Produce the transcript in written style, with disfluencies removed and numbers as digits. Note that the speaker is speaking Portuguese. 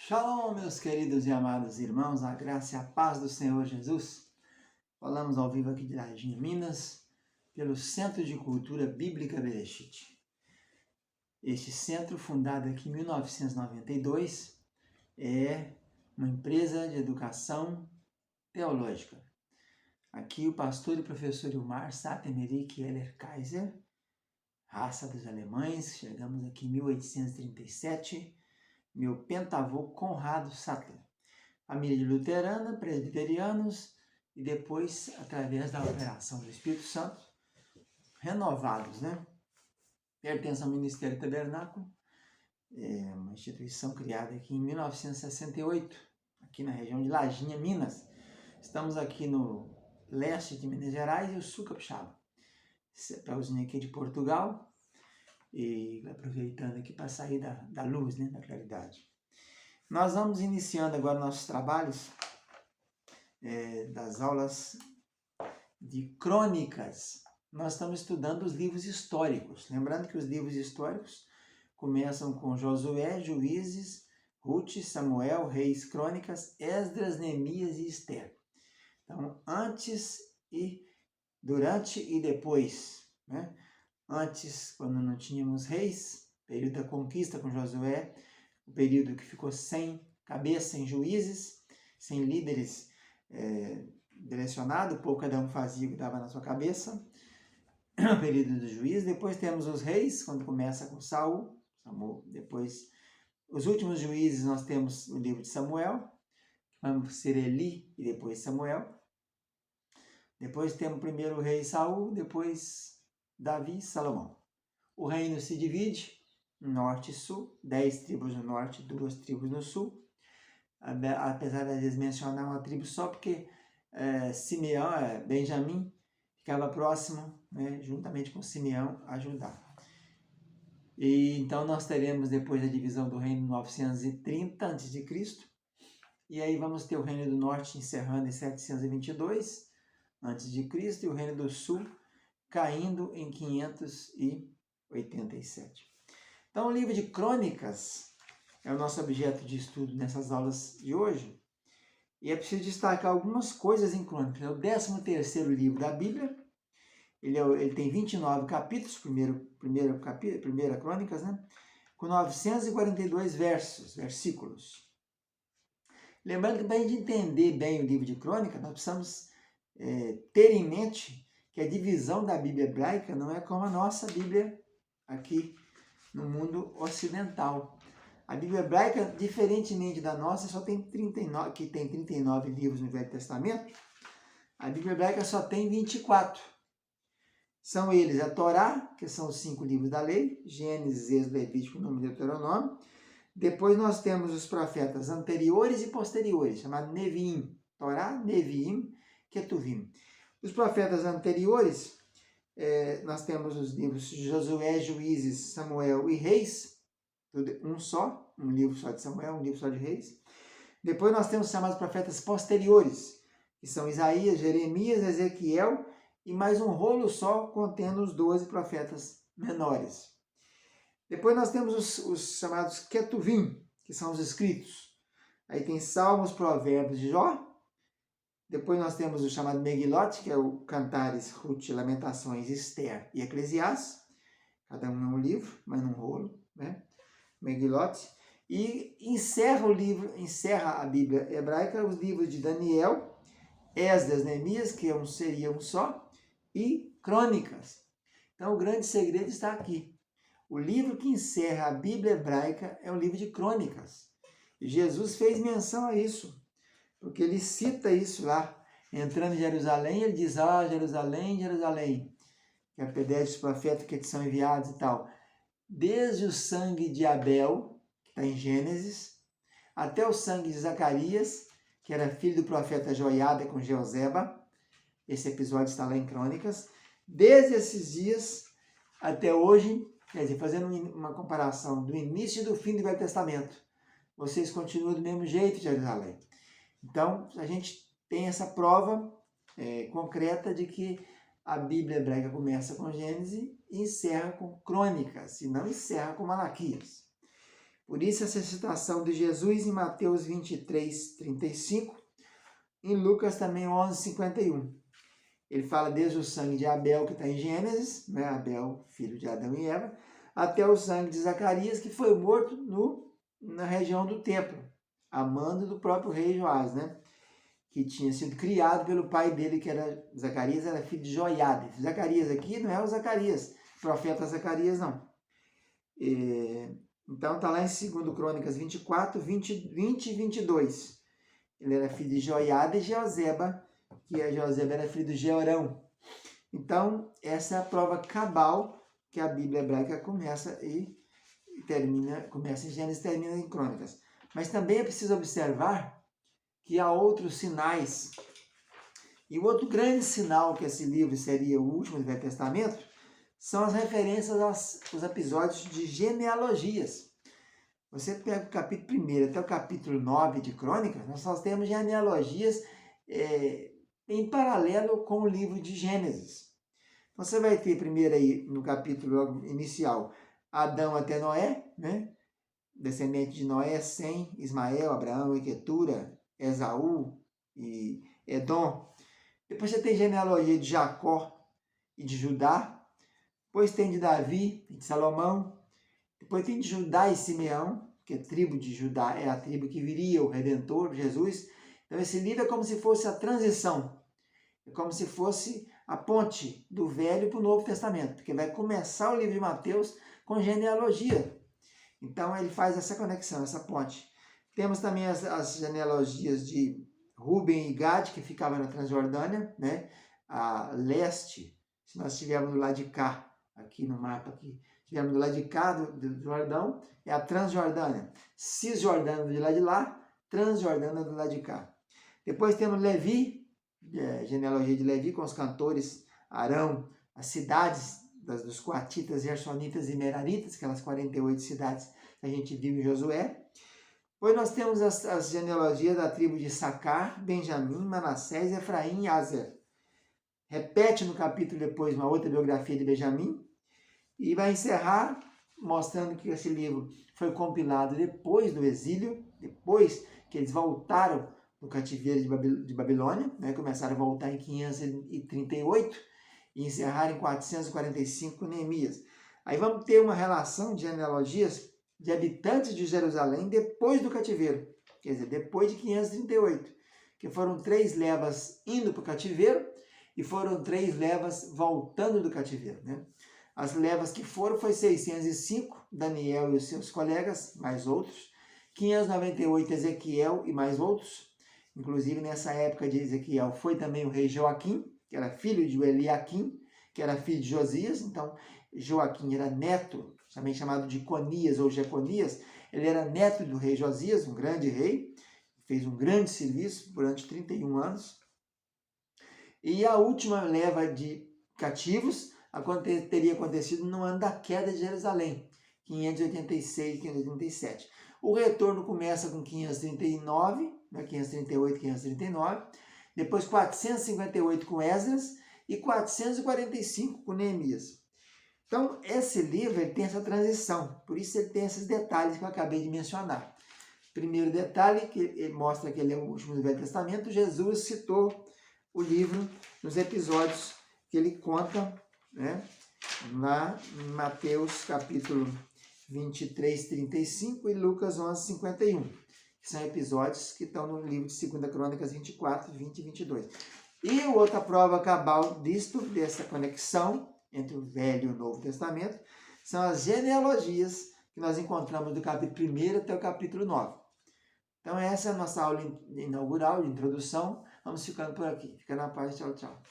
Shalom, meus queridos e amados irmãos, a graça e a paz do Senhor Jesus. Falamos ao vivo aqui de Lajinha, Minas, pelo Centro de Cultura Bíblica Bereshit. Este centro, fundado aqui em 1992, é uma empresa de educação teológica. Aqui o pastor e professor Ilmar Satemerik Eller Kaiser, raça dos alemães, chegamos aqui em 1837, meu pentavô Conrado Sattler, família de luterana, presbiterianos, e depois, através da operação do Espírito Santo, renovados, né? Pertence ao Ministério Tabernáculo, uma instituição criada aqui em 1968, aqui na região de Lajinha, Minas. Estamos aqui no leste de Minas Gerais e o sul capixaba. Chapéuzinho aqui de Portugal, e aproveitando aqui para sair da luz, né, da claridade. Nós vamos iniciando agora nossos trabalhos das aulas de crônicas. Nós estamos estudando os livros históricos. Lembrando que os livros históricos começam com Josué, Juízes, Ruth, Samuel, Reis, Crônicas, Esdras, Neemias e Esther. Então, antes e durante e depois, né? Antes, quando não tínhamos reis, período da conquista com Josué, o período que ficou sem cabeça, sem juízes, sem líderes direcionado, o povo cada um fazia o que dava na sua cabeça, o período do juiz. Depois temos os reis, quando começa com Saul, depois os últimos juízes nós temos o livro de Samuel, vamos ser Eli e depois Samuel. Depois temos primeiro o rei Saul, depois Davi e Salomão. O reino se divide norte e sul, 10 tribos no norte, 2 tribos no sul. Apesar de às vezes mencionar uma tribo só, porque Simeão, Benjamim, ficava próximo, né, juntamente com Simeão, a Judá. E então nós teremos depois a divisão do reino em 930 a.C., e aí vamos ter o reino do norte encerrando em 722 a.C. e o reino do sul caindo em 587. Então o livro de Crônicas é o nosso objeto de estudo nessas aulas de hoje. E é preciso destacar algumas coisas em Crônicas. É o 13º livro da Bíblia. Ele tem 29 capítulos, primeira Crônicas, né? Com 942 versículos. Lembrando que para a gente entender bem o livro de Crônicas, nós precisamos ter em mente que a divisão da Bíblia hebraica não é como a nossa Bíblia aqui no mundo ocidental. A Bíblia hebraica, diferentemente da nossa, só tem 39, que tem 39 livros no Velho Testamento. A Bíblia hebraica só tem 24. São eles a Torá, que são os 5 livros da lei, Gênesis, Êxodo, Levítico, Número e Deuteronômio. Depois nós temos os profetas anteriores e posteriores, chamados Neviim. Torá, Neviim, Ketuvim. Os profetas anteriores, nós temos os livros de Josué, Juízes, Samuel e Reis, um livro só de Samuel, um livro só de Reis. Depois nós temos os chamados profetas posteriores, que são Isaías, Jeremias, Ezequiel, e mais um rolo só contendo os 12 profetas menores. Depois nós temos os chamados Ketuvim, que são os escritos. Aí tem Salmos, Provérbios de Jó. Depois nós temos o chamado Megilot, que é o Cantares, Ruth, Lamentações, Esther e Eclesiastes. Cada um é um livro, mas num rolo, né? Megilot. E encerra a Bíblia hebraica os livros de Daniel, Esdras, Neemias, que seria um só, e Crônicas. Então o grande segredo está aqui. O livro que encerra a Bíblia hebraica é o livro de Crônicas. E Jesus fez menção a isso, porque ele cita isso lá. Entrando em Jerusalém, ele diz, Jerusalém, Jerusalém, que apedrece os profetas que te são enviados e tal. Desde o sangue de Abel, que está em Gênesis, até o sangue de Zacarias, que era filho do profeta Joiada com Jeozeba. Esse episódio está lá em Crônicas. Desde esses dias até hoje, quer dizer, fazendo uma comparação do início e do fim do Velho Testamento, vocês continuam do mesmo jeito, Jerusalém. Então, a gente tem essa prova concreta de que a Bíblia hebraica começa com Gênesis e encerra com Crônicas, e não encerra com Malaquias. Por isso essa citação de Jesus em Mateus 23, 35, em Lucas também 11, 51. Ele fala desde o sangue de Abel, que está em Gênesis, né? Abel, filho de Adão e Eva, até o sangue de Zacarias, que foi morto na região do templo, a mando do próprio rei Joás, né? Que tinha sido criado pelo pai dele, que era Zacarias, era filho de Joiade. Zacarias aqui não é o Zacarias, profeta Zacarias, não. Então está lá em 2 Crônicas 24, 20 e 22. Ele era filho de Joiada e Jeozeba, que a Jeozeba era filho de Jeorão. Então, essa é a prova cabal que a Bíblia hebraica começa em Gênesis e termina em Crônicas. Mas também é preciso observar que há outros sinais. E o outro grande sinal que esse livro seria o último do Velho Testamento são as referências aos episódios de genealogias. Você pega o capítulo 1 até o capítulo 9 de Crônicas, nós só temos genealogias em paralelo com o livro de Gênesis. Você vai ter primeiro aí no capítulo inicial Adão até Noé, né? Descendente de Noé, Sem, Ismael, Abraão, Equetura, Esaú e Edom. Depois você tem genealogia de Jacó e de Judá. Depois tem de Davi e de Salomão. Depois tem de Judá e Simeão, que a tribo de Judá é a tribo que viria o Redentor, Jesus. Então esse livro é como se fosse a transição. É como se fosse a ponte do Velho para o Novo Testamento. Porque vai começar o livro de Mateus com genealogia. Então ele faz essa conexão, essa ponte. Temos também as genealogias de Ruben e Gad, que ficavam na Transjordânia, né? A leste, se nós estivermos do lado de cá, aqui no mapa, aqui, estivermos do lado de cá do Jordão, é a Transjordânia. Cisjordânia do lado de lá, Transjordânia do lado de cá. Depois temos Levi, genealogia de Levi, com os cantores Arão, as cidades dos coatitas, gersonitas e meraritas, aquelas 48 cidades que a gente viu em Josué. Depois nós temos as genealogias da tribo de Sacar, Benjamim, Manassés, Efraim e Aser. Repete no capítulo depois uma outra biografia de Benjamim e vai encerrar mostrando que esse livro foi compilado depois do exílio, depois que eles voltaram do cativeiro de Babilônia, né? Começaram a voltar em 538 e encerraram em 445 com Neemias. Aí vamos ter uma relação de genealogias de habitantes de Jerusalém depois do cativeiro, quer dizer, depois de 538, que foram 3 levas indo para o cativeiro e foram 3 levas voltando do cativeiro, né? As levas que foram foi 605, Daniel e os seus colegas, mais outros, 598, Ezequiel e mais outros, inclusive nessa época de Ezequiel foi também o rei Joaquim, que era filho de Eliaquim, que era filho de Josias. Então Joaquim era neto, também chamado de Conias ou Jeconias, ele era neto do rei Josias, um grande rei, fez um grande serviço durante 31 anos. E a última leva de cativos teria acontecido no ano da queda de Jerusalém, 586, 587. O retorno começa com 539, 538, 539, depois 458 com Esdras e 445 com Neemias. Então, esse livro ele tem essa transição, por isso ele tem esses detalhes que eu acabei de mencionar. Primeiro detalhe, que ele mostra que ele é o último do Velho Testamento, Jesus citou o livro nos episódios que ele conta, né, lá em Mateus capítulo 23, 35 e Lucas 11, 51, que são episódios que estão no livro de 2 Crônicas 24, 20 e 22. E outra prova cabal dessa conexão entre o Velho e o Novo Testamento são as genealogias que nós encontramos do capítulo 1 até o capítulo 9. Então essa é a nossa aula inaugural, de introdução. Vamos ficando por aqui. Fica na paz. Tchau, tchau.